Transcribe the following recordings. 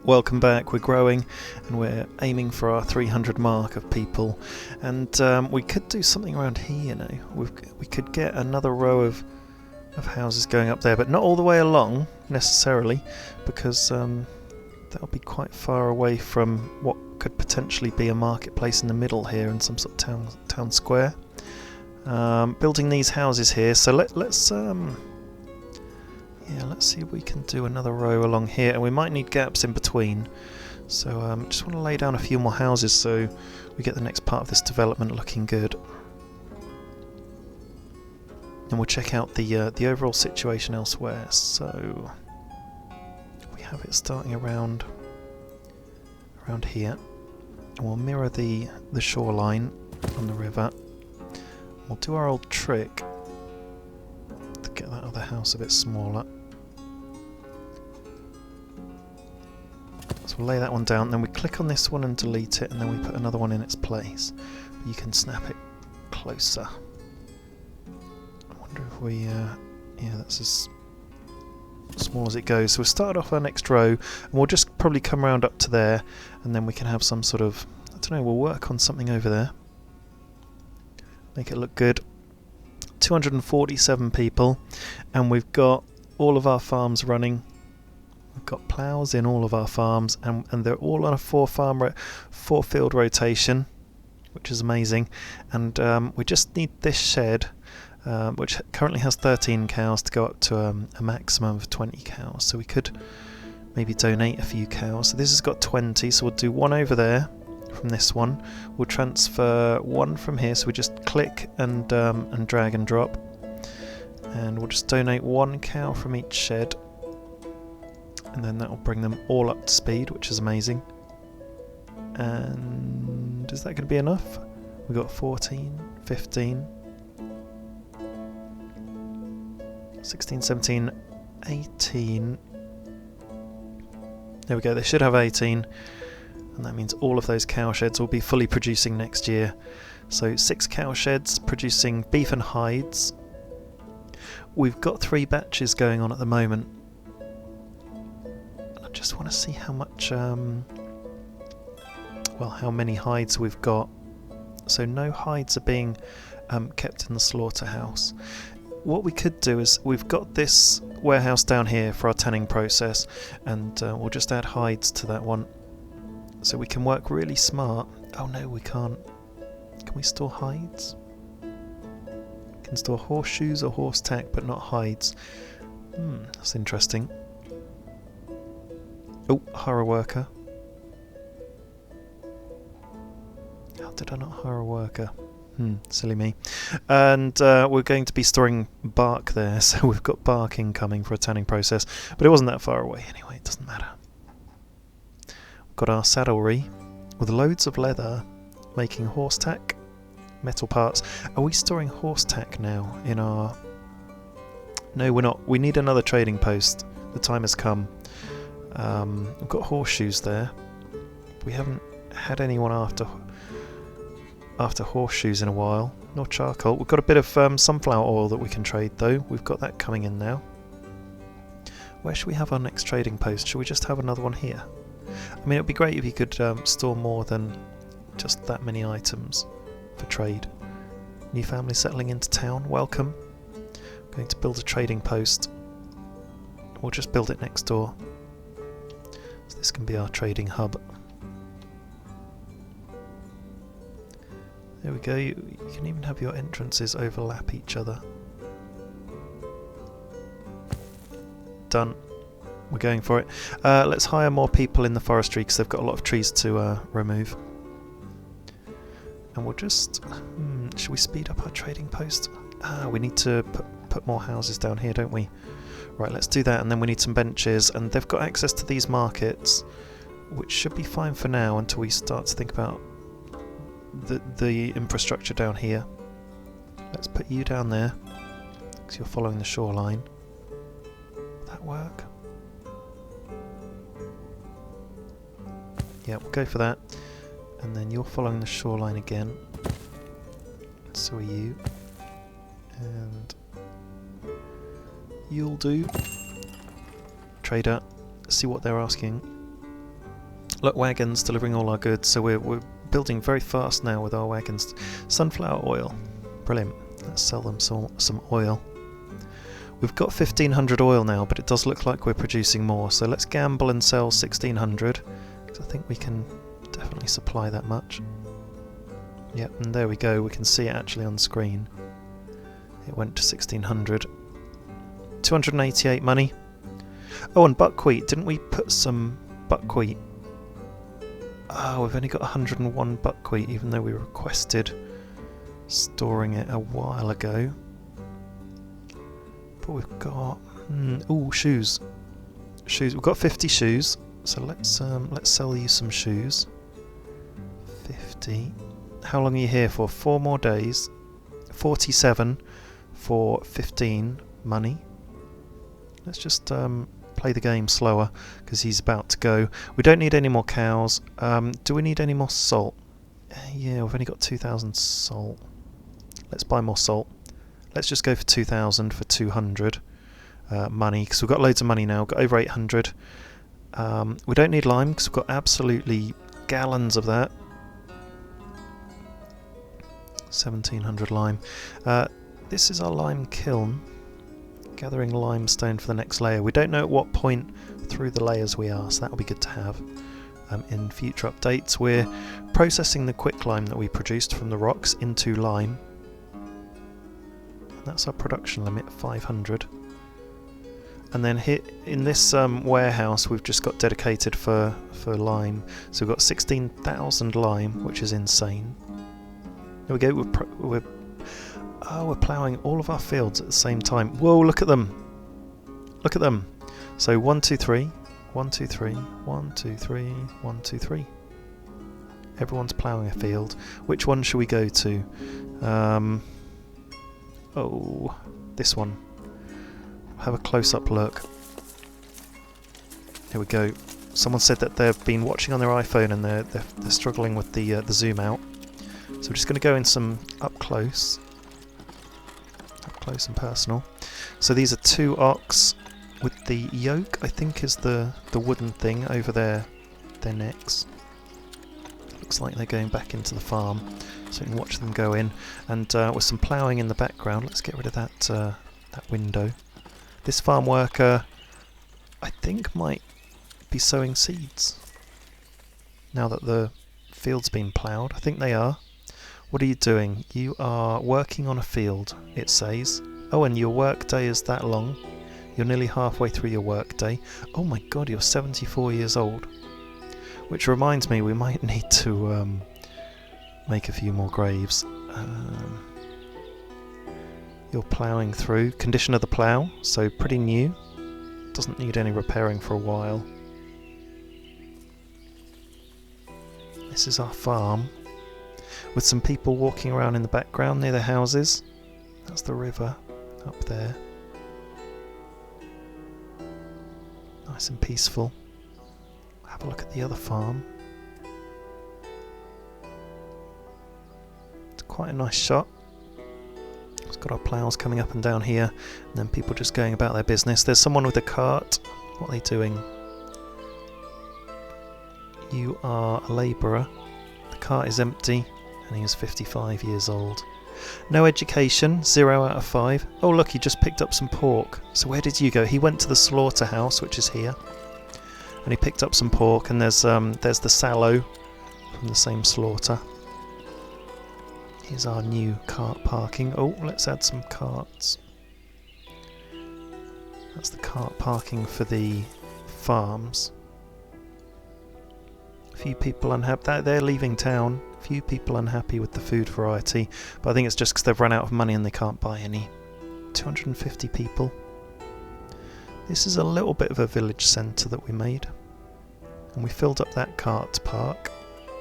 Welcome back. We're growing and we're aiming for our 300 mark of people, and we could do something around here, you know. We could get another row of houses going up there, but not all the way along necessarily, because that'll be quite far away from what could potentially be a marketplace in the middle here and some sort of town square. Building these houses here, so let's see if we can do another row along here, and we might need gaps in between. So just want to lay down a few more houses so we get the next part of this development looking good. And we'll check out the overall situation elsewhere. So we have it starting around here. And we'll mirror the shoreline on the river. We'll do our old trick to get that other house a bit smaller. So we'll lay that one down, and then we click on this one and delete it, and then we put another one in its place. But you can snap it closer. I wonder if we... yeah, that's as small as it goes. So we'll start off our next row, and we'll just probably come around up to there, and then we can have some sort of... I don't know, we'll work on something over there. Make it look good. 247 people, and we've got all of our farms running. We've got ploughs in all of our farms, and they're all on a four field rotation, which is amazing. And we just need this shed, which currently has 13 cows, to go up to a maximum of 20 cows. So we could maybe donate a few cows. So this has got 20, so we'll do one over there from this one. We'll transfer one from here, so we just click and drag and drop, and we'll just donate one cow from each shed, and then that will bring them all up to speed, which is amazing. And is that going to be enough? We got 14, 15, 16, 17, 18. There we go, they should have 18. And that means all of those cow sheds will be fully producing next year. So 6 cow sheds producing beef and hides. We've got 3 batches going on at the moment. I just want to see how much, how many hides we've got. So no hides are being kept in the slaughterhouse. What we could do is, we've got this warehouse down here for our tanning process, and we'll just add hides to that one. So we can work really smart. Oh no, we can't. Can we store hides? We can store horseshoes or horse tack, but not hides. That's interesting. Oh, hire a worker. How did I not hire a worker? Silly me. And we're going to be storing bark there, so we've got bark incoming for a tanning process. But it wasn't that far away anyway, it doesn't matter. Got our saddlery with loads of leather, making horse tack, metal parts. Are we storing horse tack now in our... No, we're not. We need another trading post. The time has come. We've got horseshoes there. We haven't had anyone after horseshoes in a while. Nor charcoal. We've got a bit of sunflower oil that we can trade though. We've got that coming in now. Where should we have our next trading post? Should we just have another one here? I mean, it would be great if you could store more than just that many items for trade. New family settling into town, welcome. I'm going to build a trading post. We'll just build it next door. So this can be our trading hub. There we go, you can even have your entrances overlap each other. Done. We're going for it. Let's hire more people in the forestry, because they've got a lot of trees to remove. And we'll just... should we speed up our trading post? We need to put more houses down here, don't we? Right, let's do that, and then we need some benches. And they've got access to these markets, which should be fine for now until we start to think about the infrastructure down here. Let's put you down there, because you're following the shoreline. Will that work? Yeah, we'll go for that. And then you're following the shoreline again. So are you. And you'll do. Trader, see what they're asking. Look, wagons delivering all our goods, so we're building very fast now with our wagons. Sunflower oil, brilliant. Let's sell them some oil. We've got 1500 oil now, but it does look like we're producing more, so let's gamble and sell 1600, because I think we can definitely supply that much. Yep, and there we go, we can see it actually on screen. It went to 1600. 288 money. Oh, and buckwheat, didn't we put some buckwheat? Oh, we've only got 101 buckwheat, even though we requested storing it a while ago. But we've got... ooh, shoes. Shoes. We've got 50 shoes, so let's sell you some shoes. 50. How long are you here for? 4 more days. 47 for 15 money. Let's just play the game slower, because he's about to go. We don't need any more cows. Do we need any more salt? Yeah, we've only got 2,000 salt. Let's buy more salt. Let's just go for 2,000 for 200 money, because we've got loads of money now. We've got over 800. We don't need lime, because we've got absolutely gallons of that. 1,700 lime. This is our lime kiln. Gathering limestone for the next layer. We don't know at what point through the layers we are, so that will be good to have in future updates. We're processing the quicklime that we produced from the rocks into lime. And that's our production limit, 500. And then here in this warehouse we've just got dedicated for lime. So we've got 16,000 lime, which is insane. There we go. We're ploughing all of our fields at the same time. Whoa, look at them! Look at them! So 1, 2, 3, 1, 2, 3, 1, 2, 3, 1, 2, 3. Everyone's ploughing a field. Which one should we go to? Oh, this one. Have a close-up look. Here we go. Someone said that they've been watching on their iPhone and they're struggling with the zoom out. So we're just going to go in some up close and personal. So these are 2 ox with the yoke, I think is the wooden thing over their necks. Looks like they're going back into the farm, so you can watch them go in. And with some ploughing in the background, let's get rid of that window. This farm worker, I think, might be sowing seeds now that the field's been ploughed. I think they are. What are you doing? You are working on a field, it says. Oh, and your work day is that long. You're nearly halfway through your work day. Oh my god, you're 74 years old. Which reminds me, we might need to make a few more graves. You're ploughing through. Condition of the plough, so pretty new. Doesn't need any repairing for a while. This is our farm, with some people walking around in the background near the houses. That's the river up there. Nice and peaceful. Have a look at the other farm. It's quite a nice shot. It's got our ploughs coming up and down here, and then people just going about their business. There's someone with a cart. What are they doing? You are a labourer. The cart is empty, and he is 55 years old. No education, 0 out of 5. Oh look, he just picked up some pork. So where did you go? He went to the slaughterhouse, which is here, and he picked up some pork, and there's the sallow from the same slaughter. Here's our new cart parking. Oh, let's add some carts. That's the cart parking for the farms. A few people unhappy. They're leaving town. A few people unhappy with the food variety, but I think it's just because they've run out of money and they can't buy any. 250 people. This is a little bit of a village centre that we made, and we filled up that cart park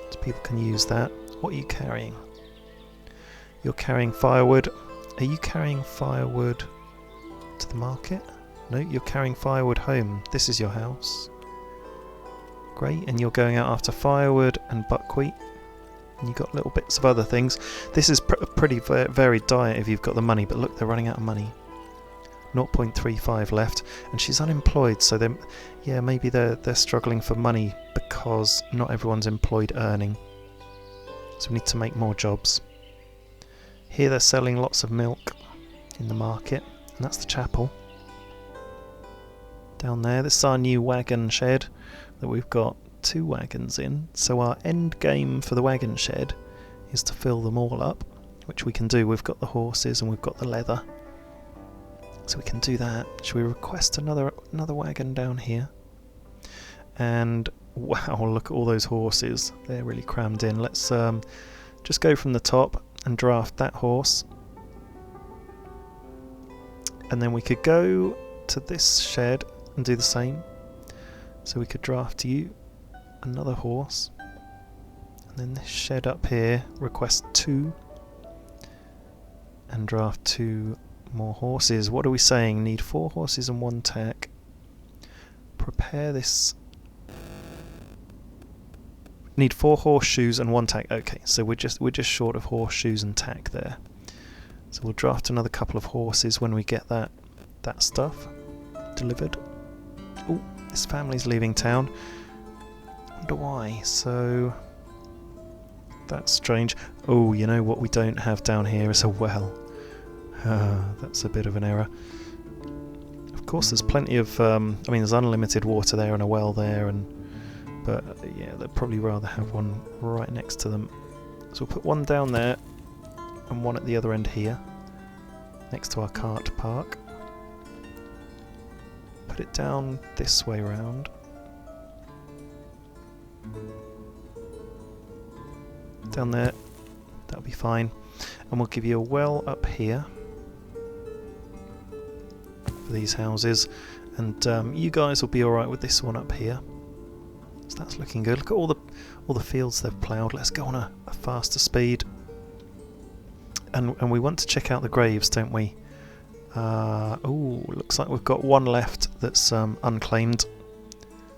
so people can use that. What are you carrying? You're carrying firewood. Are you carrying firewood to the market? No, you're carrying firewood home. This is your house. Great, and you're going out after firewood and buckwheat. And you've got little bits of other things. This is a pretty varied diet if you've got the money, but look, they're running out of money. 0.35 left, and she's unemployed, so yeah, maybe they're struggling for money because not everyone's employed earning. So we need to make more jobs. Here they're selling lots of milk in the market, and that's the chapel. Down there, this is our new wagon shed that we've got 2 wagons in. So our end game for the wagon shed is to fill them all up, which we can do. We've got the horses and we've got the leather, so we can do that. Should we request another wagon down here? And wow, look at all those horses, they're really crammed in. Let's just go from the top and draft that horse, and then we could go to this shed and do the same. So we could draft you another horse, and then this shed up here, request 2, and draft 2 more horses. What are we saying? Need 4 horses and 1 tack. Prepare this. Need 4 horseshoes and 1 tack. Okay, so we're just short of horseshoes and tack there. So we'll draft another couple of horses when we get that stuff delivered. Oh, this family's leaving town. Wonder why. So that's strange. Oh, you know what we don't have down here is a well. That's a bit of an error. Of course, there's plenty of. I mean, there's unlimited water there and a well there, but yeah, they'd probably rather have one right next to them. So we'll put one down there and one at the other end here, next to our cart park. Put it down this way round. Down there, that'll be fine. And we'll give you a well up here for these houses, and you guys will be alright with this one up here. So that's looking good. Look at all the fields they've ploughed. Let's go on a faster speed. And we want to check out the graves, don't we? Oh, looks like we've got one left that's unclaimed.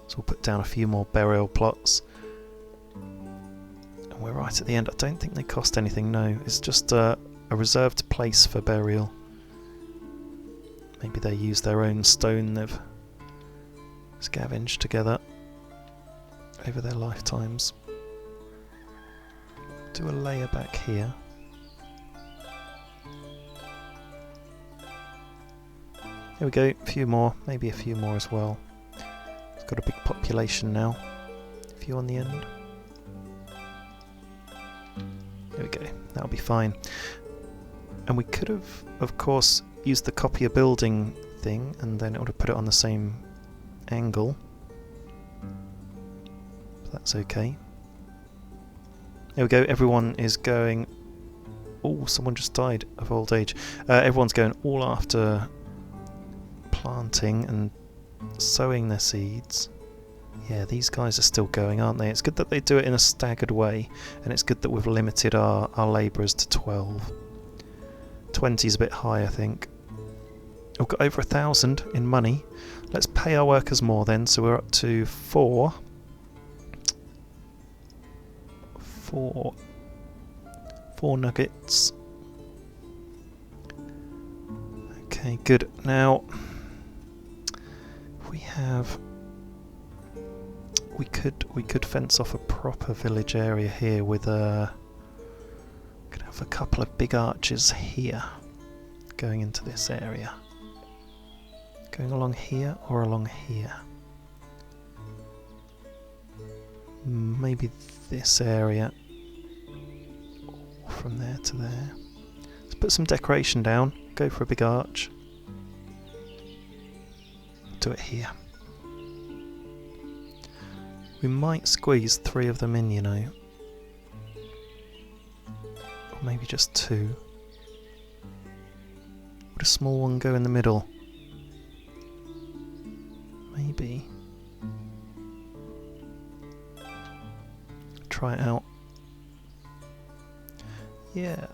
So we'll put down a few more burial plots. And we're right at the end. I don't think they cost anything, no. It's just a reserved place for burial. Maybe they use their own stone they've scavenged together over their lifetimes. Do a layer back here. There we go, a few more, maybe a few more as well. It's got a big population now. A few on the end. There we go, that'll be fine. And we could have, of course, used the copy a building thing, and then it would have put it on the same angle. But that's okay. There we go, everyone is going... Oh, someone just died of old age. Everyone's going all after planting and sowing their seeds. Yeah, these guys are still going, aren't they? It's good that they do it in a staggered way, and it's good that we've limited our labourers to 12. 20 is a bit high, I think. We've got over 1,000 in money. Let's pay our workers more then, so we're up to 4 nuggets. Okay, good. Now we could fence off a proper village area here with could have a couple of big arches here going into this area. Going along here or along here. Maybe this area. From there to there. Let's put some decoration down. Go for a big arch. Do it here. We might squeeze 3 of them in, you know. Or maybe just 2. Would a small one go in the middle? Maybe. Try it out. Yeah.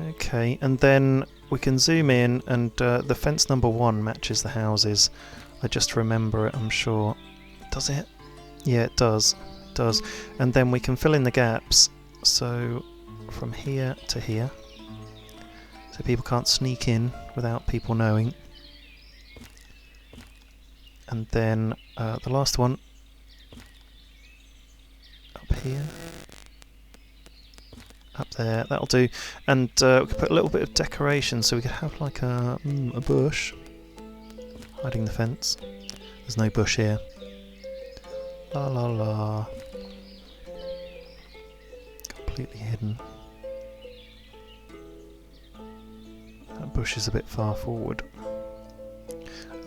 Okay, and then we can zoom in, and the fence number 1 matches the houses. I just remember it, I'm sure. Does it? Yeah, it does. It does. And then we can fill in the gaps. So from here to here, so people can't sneak in without people knowing. And then the last one up here, up there, that'll do. And we could put a little bit of decoration, so we could have like a bush hiding the fence. There's no bush here. La la la. Completely hidden. That bush is a bit far forward.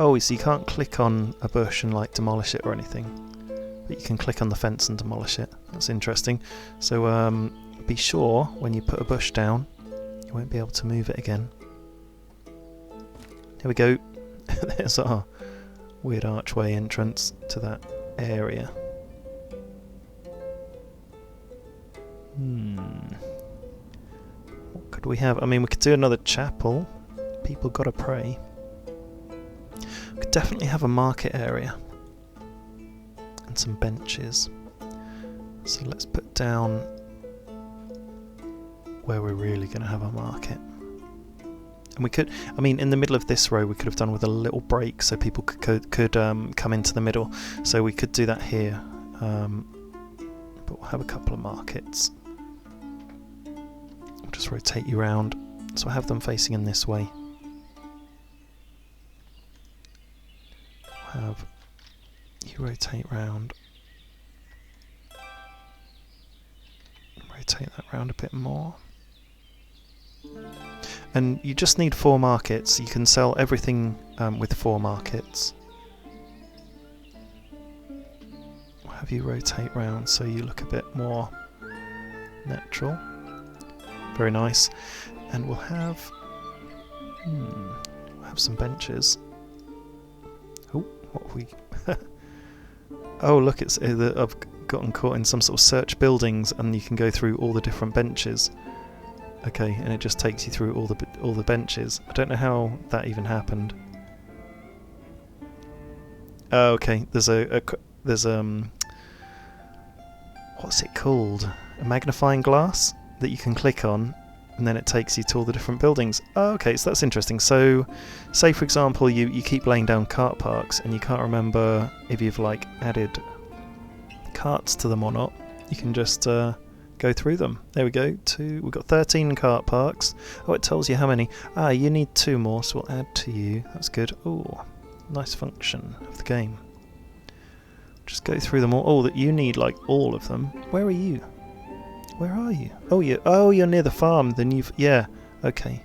Oh, so you can't click on a bush and like demolish it or anything, but you can click on the fence and demolish it. That's interesting. So be sure when you put a bush down, you won't be able to move it again. Here we go. There's our weird archway entrance to that area. What could we have? I mean, we could do another chapel. People gotta pray. We could definitely have a market area and some benches. So let's put down where we're really going to have our market. And we could, I mean, in the middle of this row we could have done with a little break so people could come into the middle. So we could do that here, but we'll have a couple of markets. I'll just rotate you round. So I have them facing in this way. Have you rotate round, rotate that round a bit more, and you just need 4 markets. You can sell everything with 4 markets. I'll have you rotate round so you look a bit more natural. Very nice. And we'll have some benches. What we? Oh, look! I've gotten caught in some sort of search buildings, and you can go through all the different benches. Okay, and it just takes you through all the benches. I don't know how that even happened. Oh, okay. There's what's it called? A magnifying glass that you can click on, and then it takes you to all the different buildings. Oh, okay, so that's interesting. So, say for example, you keep laying down cart parks and you can't remember if you've like added carts to them or not. You can just go through them. There we go. We've got 13 cart parks. Oh, it tells you how many. Ah, you need 2 more, so we'll add to you. That's good. Oh, nice function of the game. Just go through them all. Oh, that you need like all of them. Where are you? Where are you? Oh, you're near the farm. Then yeah, okay.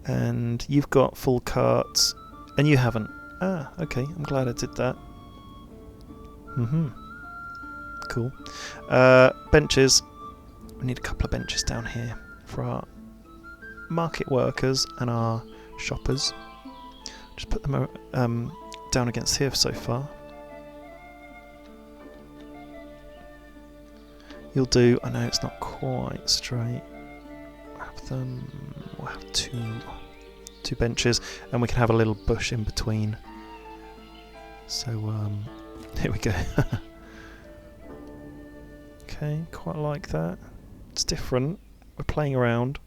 And you've got full carts, and you haven't. Ah, okay. I'm glad I did that. Cool. Benches. We need a couple of benches down here for our market workers and our shoppers. Just put them down against here so far. You'll do. I know it's not quite straight. We'll have two benches, and we can have a little bush in between. So here we go. Okay, quite like that. It's different. We're playing around.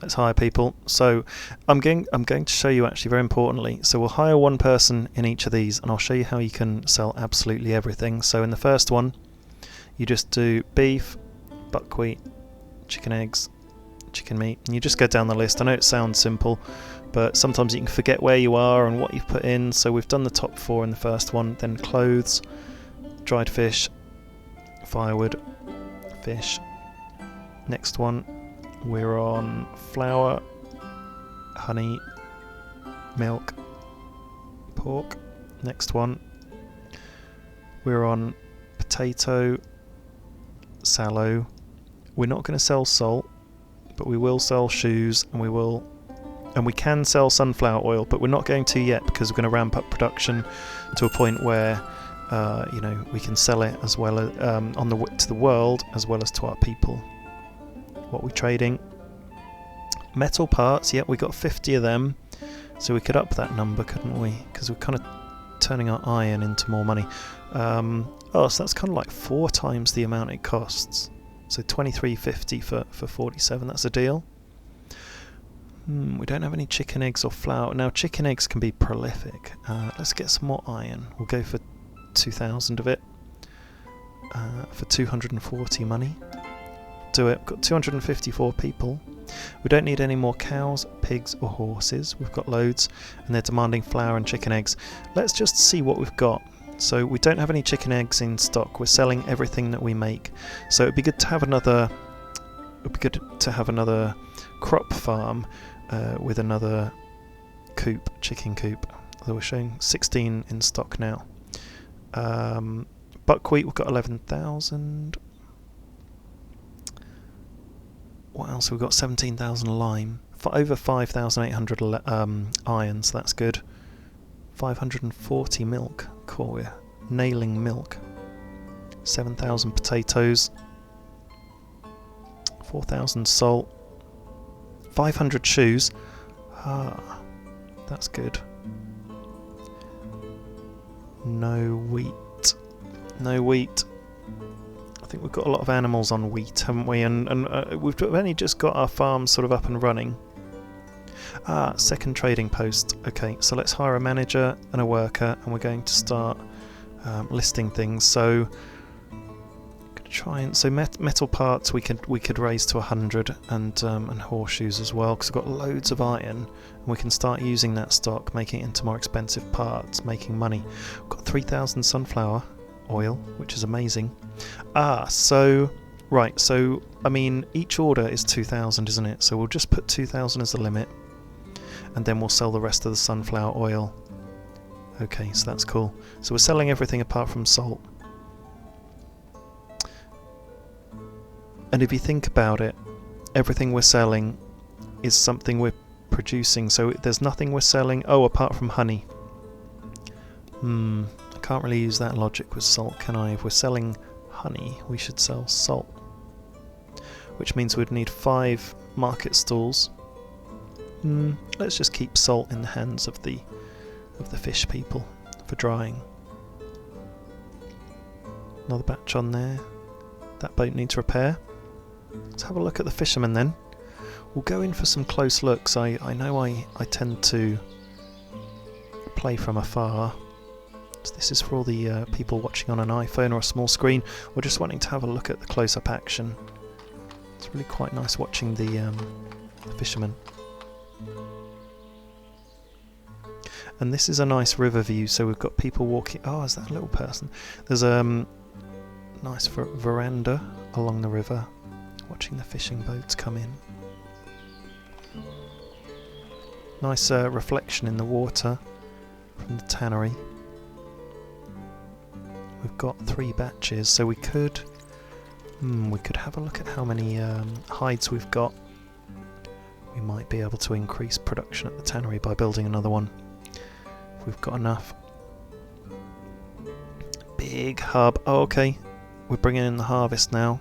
Let's hire people. So I'm going to show you actually very importantly. So we'll hire 1 person in each of these, and I'll show you how you can sell absolutely everything. So in the first one, you just do beef, buckwheat, chicken eggs, chicken meat, and you just go down the list. I know it sounds simple, but sometimes you can forget where you are and what you've put in. So we've done the top 4 in the first one, then clothes, dried fish, firewood, fish. Next one, we're on flour, honey, milk, pork. Next one, we're on potato, sallow. We're not going to sell salt, but we will sell shoes, and we can sell sunflower oil, but we're not going to yet because we're going to ramp up production to a point where we can sell it as well as to the world as well as to our people. What we're trading, metal parts. Yeah, we got 50 of them, so we could up that number, couldn't we? Because we're kind of turning our iron into more money. Oh, so that's kind of like 4 times the amount it costs. So 23.50 for 47. That's a deal. We don't have any chicken eggs or flour. Now, chicken eggs can be prolific. Let's get some more iron. We'll go for 2,000 of it for 240 money. Do it. We've got 254 people. We don't need any more cows, pigs or horses. We've got loads, and they're demanding flour and chicken eggs. Let's just see what we've got. So we don't have any chicken eggs in stock. We're selling everything that we make. So it'd be good to have another. It'd be good to have another crop farm with another coop, chicken coop. Although we're showing 16 in stock now. Buckwheat, we've got 11,000. What else? We've got 17,000 lime. For over 5,800 iron, so that's good. 540 milk. Cool, we're nailing milk. 7,000 potatoes. 4,000 salt. 500 shoes. Ah, that's good. No wheat. No wheat. I think we've got a lot of animals on wheat, haven't we? And we've only just got our farm sort of up and running. Ah, second trading post. Okay, so let's hire a manager and a worker, and we're going to start listing things. So try and metal parts we could raise to 100, and horseshoes as well, because we've got loads of iron, and we can start using that stock, making it into more expensive parts, making money. We've got 3,000 sunflower oil, which is amazing. So I mean, each order is 2,000, isn't it? So we'll just put 2,000 as the limit, and then we'll sell the rest of the sunflower oil. Okay, so that's cool. So we're selling everything apart from salt. And if you think about it, everything we're selling is something we're producing. So there's nothing we're selling, apart from honey. I can't really use that logic with salt, can I? If we're selling honey, we should sell salt. Which means we'd need 5 market stalls. Let's just keep salt in the hands of the fish people for drying. Another batch on there. That boat needs repair. Let's have a look at the fishermen then. We'll go in for some close looks. I know I tend to play from afar. So this is for all the people watching on an iPhone or a small screen. We're just wanting to have a look at the close-up action. It's really quite nice watching the fishermen. And this is a nice river view, so we've got people walking. Oh, is that a little person? There's a nice veranda along the river, watching the fishing boats come in. Nice reflection in the water from the tannery. We've got 3 batches, so we could have a look at how many hides we've got. We might be able to increase production at the tannery by building another one. If we've got enough. Big hub. Oh, okay. We're bringing in the harvest now.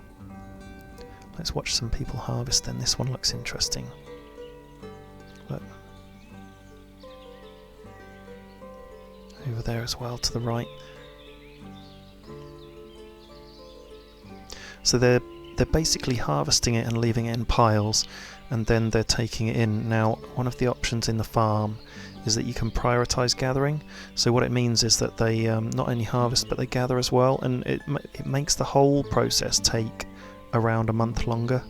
Let's watch some people harvest then. This one looks interesting. Look. Over there as well, to the right. So they're basically harvesting it and leaving it in piles, and then they're taking it in. Now, one of the options in the farm is that you can prioritise gathering. So what it means is that they not only harvest, but they gather as well, and it makes the whole process take around a month longer.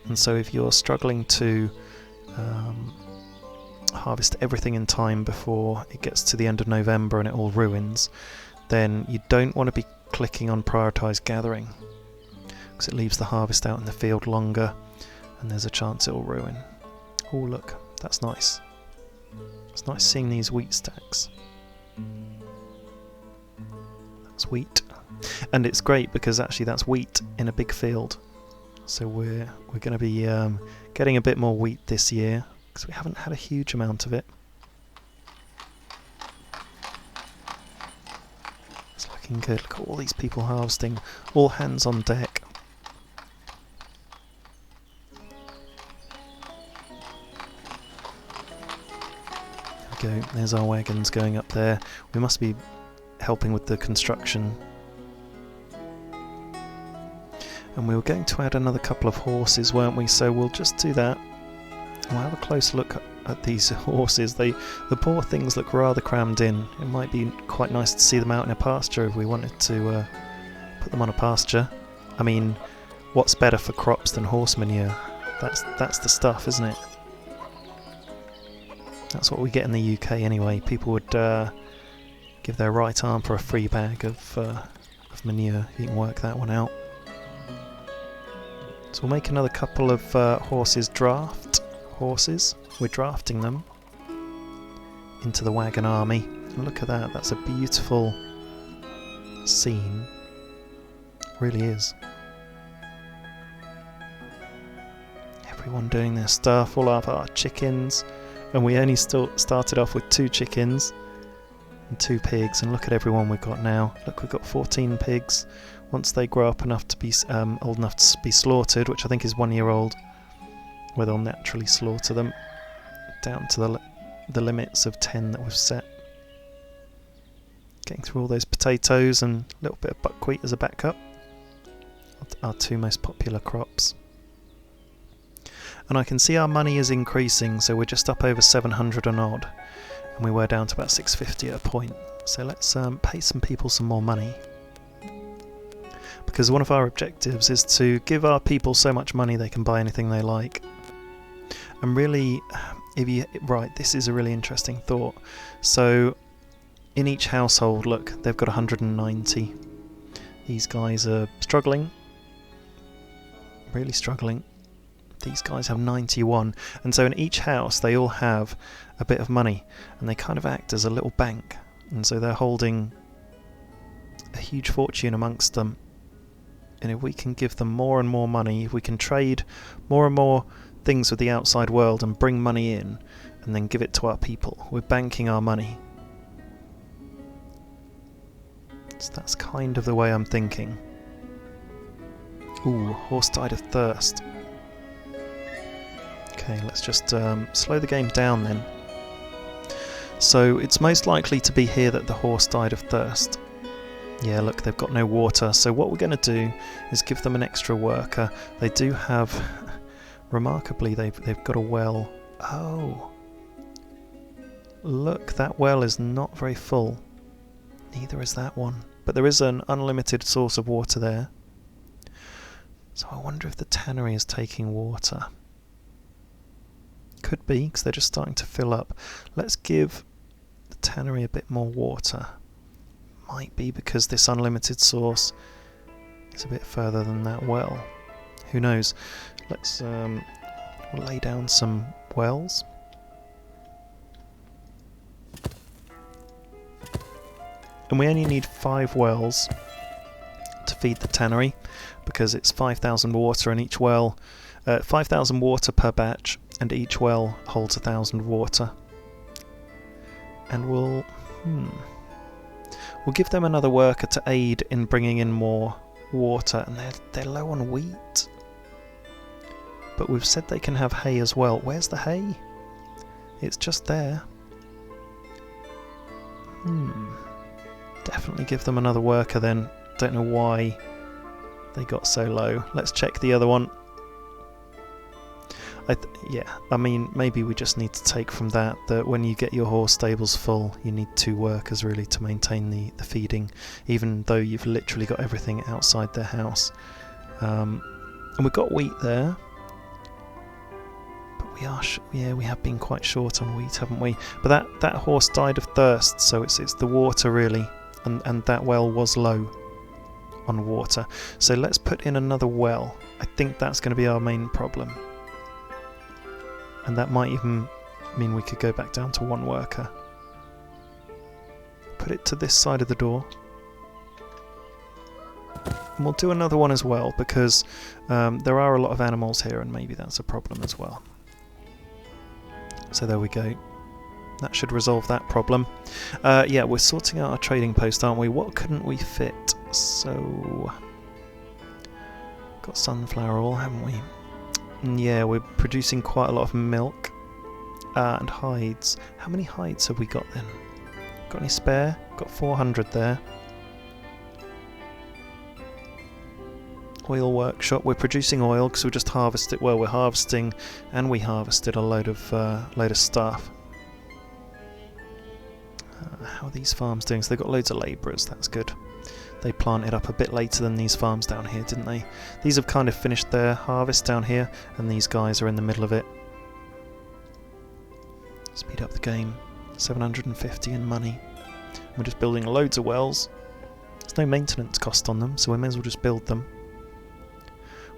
And so if you're struggling to harvest everything in time before it gets to the end of November and it all ruins, then you don't want to be clicking on prioritise gathering, because it leaves the harvest out in the field longer, and there's a chance it will ruin. Oh look, that's nice. It's nice seeing these wheat stacks. That's wheat, and it's great because actually that's wheat in a big field. So we're going to be getting a bit more wheat this year, because we haven't had a huge amount of it. It's looking good. Look at all these people harvesting. All hands on deck. go. There's our wagons going up there. We must be helping with the construction. And we were going to add another couple of horses, weren't we? So we'll just do that. We'll have a close look at these horses. The poor things look rather crammed in. It might be quite nice to see them out in a pasture if we wanted to put them on a pasture. I mean, what's better for crops than horse manure? That's the stuff, isn't it? That's what we get in the UK anyway. People would give their right arm for a free bag of manure. You can work that one out. So we'll make another couple of horses draft horses. We're drafting them into the wagon army. And look at that, that's a beautiful scene. It really is. Everyone doing their stuff, all of our chickens. And we only started off with 2 chickens and 2 pigs, and look at everyone we've got now. Look, we've got 14 pigs. Once they grow up enough to be old enough to be slaughtered, which I think is 1 year old, where they'll naturally slaughter them down to the limits of 10 that we've set. Getting through all those potatoes and a little bit of buckwheat as a backup. Our 2 most popular crops. And I can see our money is increasing, so we're just up over 700 and odd, and we were down to about 650 at a point. So let's pay some people some more money, because one of our objectives is to give our people so much money they can buy anything they like. And really, this is a really interesting thought. So in each household, look, they've got 190. These guys are struggling, really struggling. These guys have 91, and so in each house they all have a bit of money, and they kind of act as a little bank, and so they're holding a huge fortune amongst them. And if we can give them more and more money, if we can trade more and more things with the outside world and bring money in and then give it to our people, we're banking our money. So that's kind of the way I'm thinking. Ooh, horse died of thirst. Okay, let's just slow the game down then. So it's most likely to be here that the horse died of thirst. Yeah, look, they've got no water. So what we're going to do is give them an extra worker. They do have, remarkably, they've got a well. Oh, look, that well is not very full. Neither is that one. But there is an unlimited source of water there. So I wonder if the tannery is taking water. Could be, because they're just starting to fill up. Let's give the tannery a bit more water. Might be because this unlimited source is a bit further than that well. Who knows? Let's we'll lay down some wells. And we only need 5 wells to feed the tannery, because it's 5,000 water in each well. 5,000 water per batch, and each well holds 1,000 water. And we'll give them another worker to aid in bringing in more water, and they're low on wheat. But we've said they can have hay as well. Where's the hay? It's just there. Definitely give them another worker then. Don't know why they got so low. Let's check the other one. I mean, maybe we just need to take from that when you get your horse stables full, you need 2 workers really to maintain the feeding, even though you've literally got everything outside their house. And we've got wheat there, but we have been quite short on wheat, haven't we? But that horse died of thirst, so it's the water really, and that well was low on water. So let's put in another well. I think that's going to be our main problem. And that might even mean we could go back down to 1 worker. Put it to this side of the door. And we'll do another one as well, because there are a lot of animals here, and maybe that's a problem as well. So there we go. That should resolve that problem. Yeah, we're sorting out our trading post, aren't we? What couldn't we fit? So, got sunflower oil, haven't we? Yeah, we're producing quite a lot of milk. And hides. How many hides have we got then? Got any spare? Got 400 there. Oil workshop. We're producing oil because we just harvested. Well, we're harvesting, and we harvested a load of stuff. How are these farms doing? So they've got loads of labourers. That's good. They planted up a bit later than these farms down here, didn't they? These have kind of finished their harvest down here, and these guys are in the middle of it. Speed up the game. 750 in money. We're just building loads of wells. There's no maintenance cost on them, so we may as well just build them.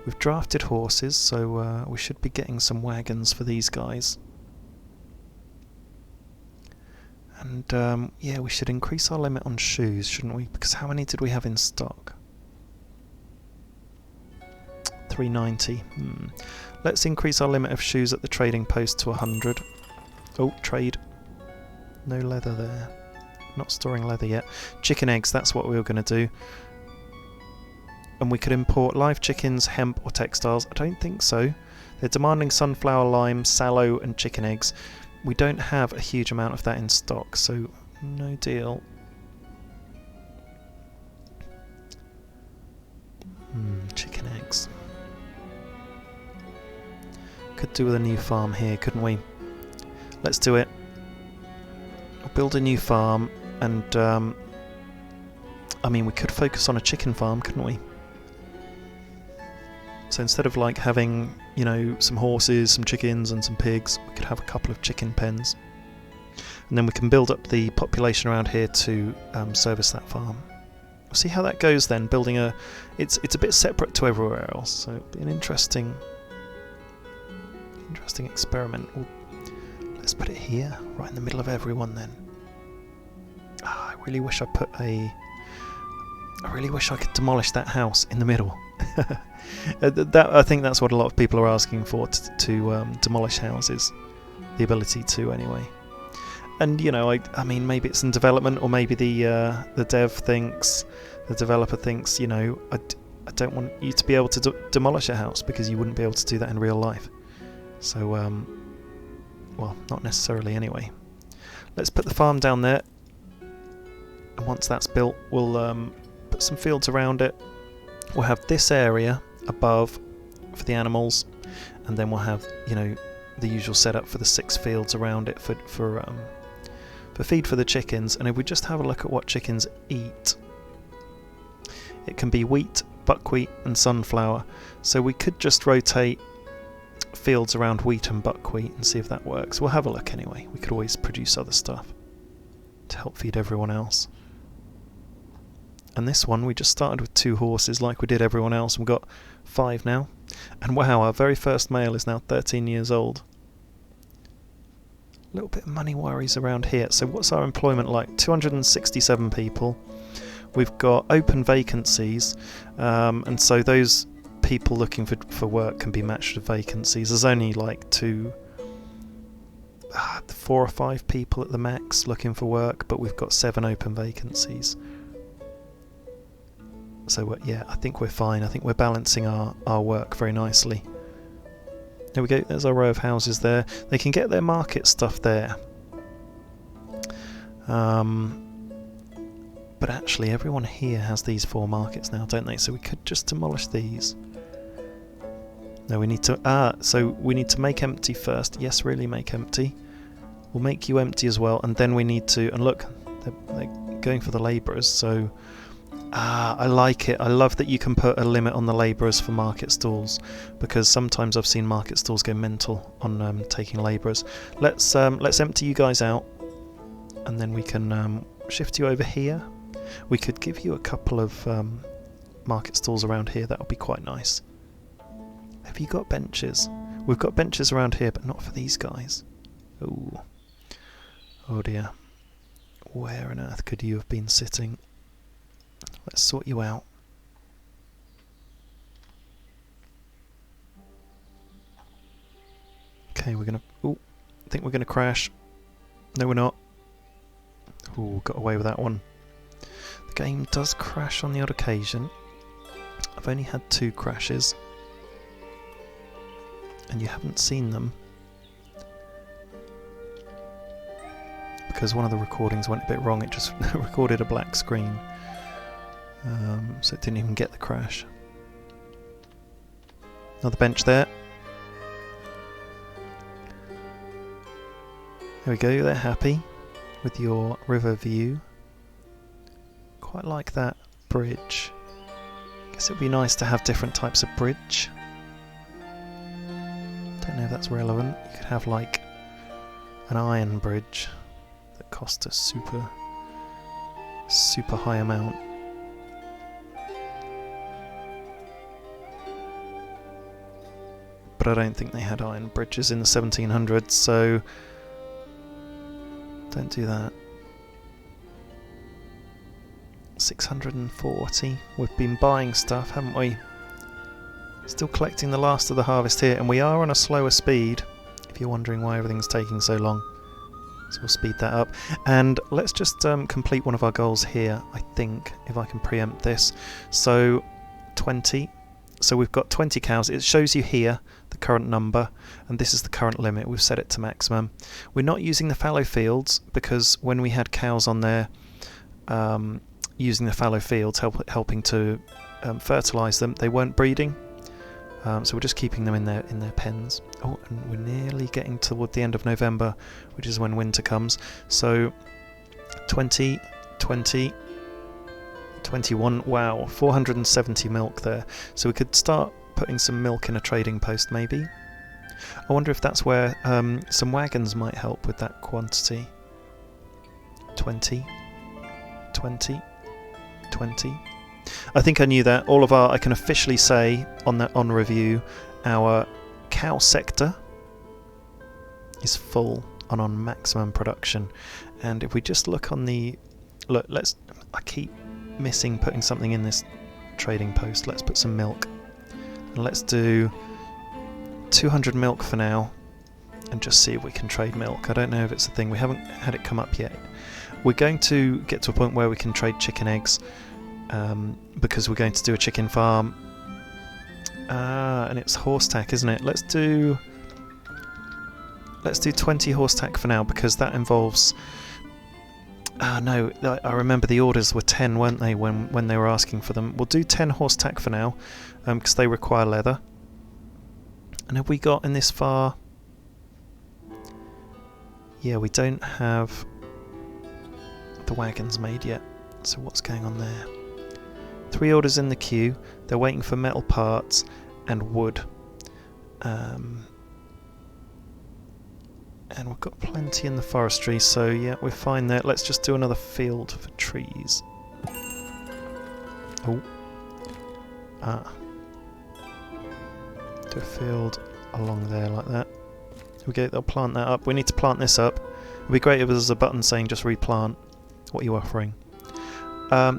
We've drafted horses, so we should be getting some wagons for these guys. And yeah, we should increase our limit on shoes, shouldn't we? Because how many did we have in stock? 390. Let's increase our limit of shoes at the trading post to 100. Oh, trade. No leather there. Not storing leather yet. Chicken eggs, that's what we were going to do. And we could import live chickens, hemp or textiles. I don't think so. They're demanding sunflower, lime, sallow and chicken eggs. We don't have a huge amount of that in stock, so no deal. Chicken eggs. Could do with a new farm here, couldn't we? Let's do it. We'll build a new farm, and I mean, we could focus on a chicken farm, couldn't we? So instead of like having, you know, some horses, some chickens and some pigs, we could have a couple of chicken pens. And then we can build up the population around here to service that farm. We'll see how that goes then, building a... It's a bit separate to everywhere else, so it'll be an interesting experiment. Let's put it here, right in the middle of everyone then. I really wish I put a... I really wish I could demolish that house in the middle. I think that's what a lot of people are asking for, to demolish houses. The ability to, anyway. And, you know, I mean, maybe it's in development, or maybe the developer thinks, you know, I don't want you to be able to demolish a house, because you wouldn't be able to do that in real life. So, well, not necessarily anyway. Let's put the farm down there. And once that's built, we'll put some fields around it. We'll have this area above for the animals, and then we'll have, you know, the usual setup for the 6 fields around it for feed for the chickens. And if we just have a look at what chickens eat, it can be wheat, buckwheat and sunflower. So we could just rotate fields around wheat and buckwheat and see if that works. We'll have a look anyway. We could always produce other stuff to help feed everyone else. And this one, we just started with 2 horses like we did everyone else. We've got 5 now. And wow, our very first male is now 13 years old. A little bit of money worries around here. So what's our employment like? 267 people. We've got open vacancies. And so those people looking for work can be matched with vacancies. There's only like 4 or 5 people at the max looking for work, but we've got 7 open vacancies. So yeah, I think we're fine. I think we're balancing our work very nicely. There we go, there's our row of houses there. They can get their market stuff there. But actually everyone here has these 4 markets now, don't they? So we could just demolish these. No, we need to... so we need to make empty first. Yes, really make empty. We'll make you empty as well, and then we need to... And look, they're going for the labourers, so... I like it. I love that you can put a limit on the labourers for market stalls, because sometimes I've seen market stalls go mental on taking labourers. Let's empty you guys out, and then we can shift you over here. We could give you a couple of market stalls around here. That would be quite nice. Have you got benches? We've got benches around here, but not for these guys. Ooh. Oh dear. Where on earth could you have been sitting? Let's sort you out. Okay, we're gonna... Ooh, I think we're gonna crash. No, we're not. Ooh, got away with that one. The game does crash on the odd occasion. I've only had 2 crashes. And you haven't seen them. because one of the recordings went a bit wrong. It just recorded a black screen, so it didn't even get the crash. Another bench there. There we go, they're happy with your river view. Quite like that bridge. Guess it'd be nice to have different types of bridge. Don't know if that's relevant. You could have like an iron bridge that cost a super high amount. But I don't think they had iron bridges in the 1700s, so don't do that. 640. We've been buying stuff, haven't we? Still collecting the last of the harvest here, and we are on a slower speed, if you're wondering why everything's taking so long. So we'll speed that up. And let's just complete one of our goals here, I think, if I can preempt this. So 20. So we've got 20 cows. It shows you here the current number, and this is the current limit. We've set it to maximum. We're not using the fallow fields because when we had cows on there using the fallow fields, helping to fertilise them, they weren't breeding. So we're just keeping them in their pens. Oh, and we're nearly getting toward the end of November, which is when winter comes. So 20, 20, 21, wow, 470 milk there. So we could start putting some milk in a trading post maybe. I wonder if that's where some wagons might help with that quantity. 20, 20, 20. I think I knew that. All of our, I can officially say on review, our cow sector is full and on maximum production. And if we just look on the, look, I keep missing putting something in this trading post. Let's put some milk. And let's do 200 milk for now and just see if we can trade milk. I don't know if it's a thing. We haven't had it come up yet. We're going to get to a point where we can trade chicken eggs. Because we're going to do a chicken farm, and it's horse tack, isn't it? Let's do 20 horse tack for now, because that involves. No, I remember the orders were 10, weren't they? When they were asking for them, we'll do 10 horse tack for now, because they require leather. And have we got in this far? Yeah, we don't have the wagons made yet. So what's going on there? 3 orders in the queue. They're waiting for metal parts and wood. And we've got plenty in the forestry, so yeah, we're fine there. Let's just do another field for trees. Oh. Do a field along there like that. Here we go, they'll plant that up. We need to plant this up. It'd be great if there was a button saying just replant. What are you offering?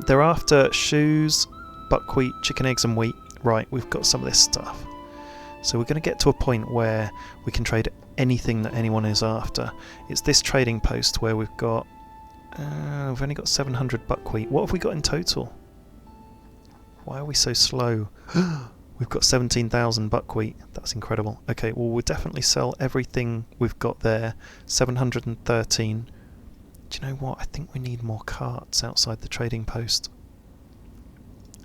They're after shoes, buckwheat, chicken eggs and wheat. Right, we've got some of this stuff. So we're going to get to a point where we can trade anything that anyone is after. It's this trading post where we've got... we've only got 700 buckwheat. What have we got in total? Why are we so slow? We've got 17,000 buckwheat. That's incredible. Okay, well we'll definitely sell everything we've got there. 713. Do you know what? I think we need more carts outside the trading post.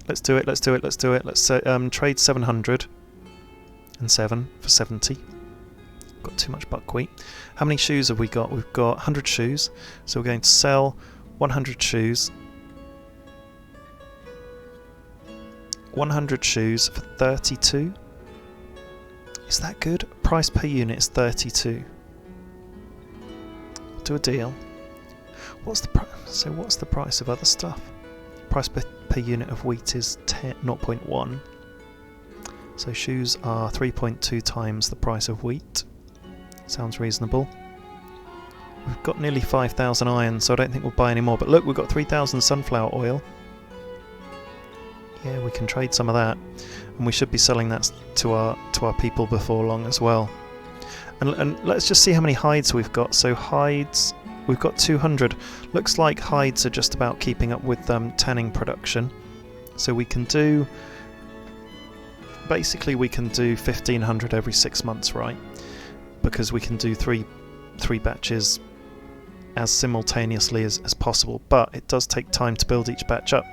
Let's do it, let's do it, let's do it. Let's trade 707 for 70. Got too much buckwheat. How many shoes have we got? We've got 100 shoes. So we're going to sell 100 shoes. 100 shoes for 32. Is that good? Price per unit is 32. Do a deal. What's the price? So what's the price of other stuff? Price per unit of wheat is 0.1. So shoes are 3.2 times the price of wheat. Sounds reasonable. We've got nearly 5,000 iron, so I don't think we'll buy any more. But look, we've got 3,000 sunflower oil. Yeah, we can trade some of that, and we should be selling that to our people before long as well. And let's just see how many hides we've got. So hides. We've got 200. Looks like hides are just about keeping up with tanning production. So we can do... Basically we can do 1,500 every 6 months, right? Because we can do three batches as simultaneously as possible, but it does take time to build each batch up.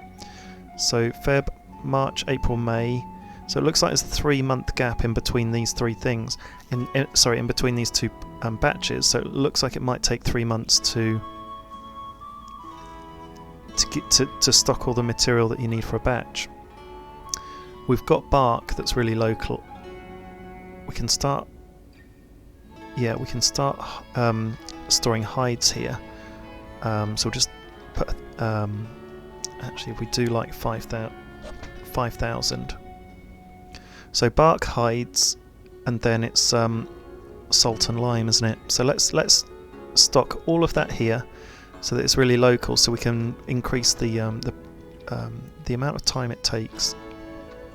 So Feb, March, April, May. So it looks like there's a 3-month gap in between these three things. In between these two batches. So it looks like it might take 3 months to stock all the material that you need for a batch. We've got bark that's really local. We can start. Yeah, we can start storing hides here. So we'll just put. Actually, if we do like 5,000. So bark, hides, and then it's salt and lime, isn't it? So let's stock all of that here, so that it's really local, so we can increase the amount of time it takes,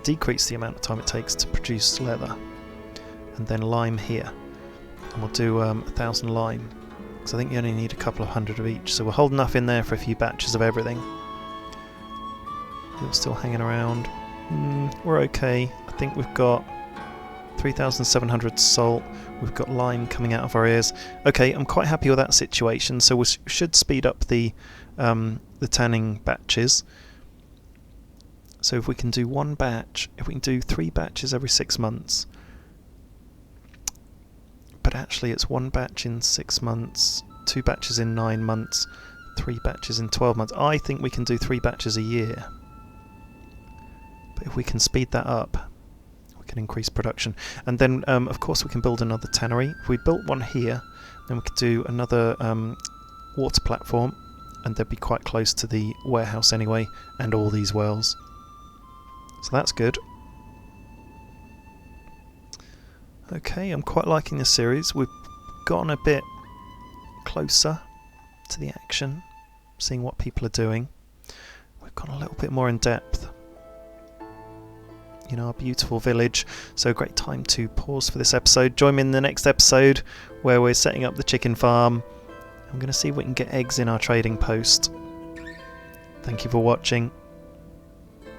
decrease the amount of time it takes to produce leather, and then lime here, and we'll do 1,000 lime, because I think you only need a couple of hundred of each. So we'll hold enough in there for a few batches of everything. You're still hanging around. We're okay. I think we've got 3,700 salt. We've got lime coming out of our ears. Okay, I'm quite happy with that situation. So we should speed up the tanning batches. So if we can do one batch, if we can do 3 batches every 6 months, but actually it's 1 batch in 6 months, 2 batches in 9 months, 3 batches in 12 months. I think we can do 3 batches a year. But if we can speed that up, we can increase production. And then, of course, we can build another tannery. If we built one here, then we could do another water platform, and they'd be quite close to the warehouse anyway, and all these wells. So that's good. Okay, I'm quite liking this series. We've gotten a bit closer to the action, seeing what people are doing. We've gone a little bit more in depth in our beautiful village. So a great time to pause for this episode. Join me in the next episode where we're setting up the chicken farm. I'm going to see if we can get eggs in our trading post. Thank you for watching.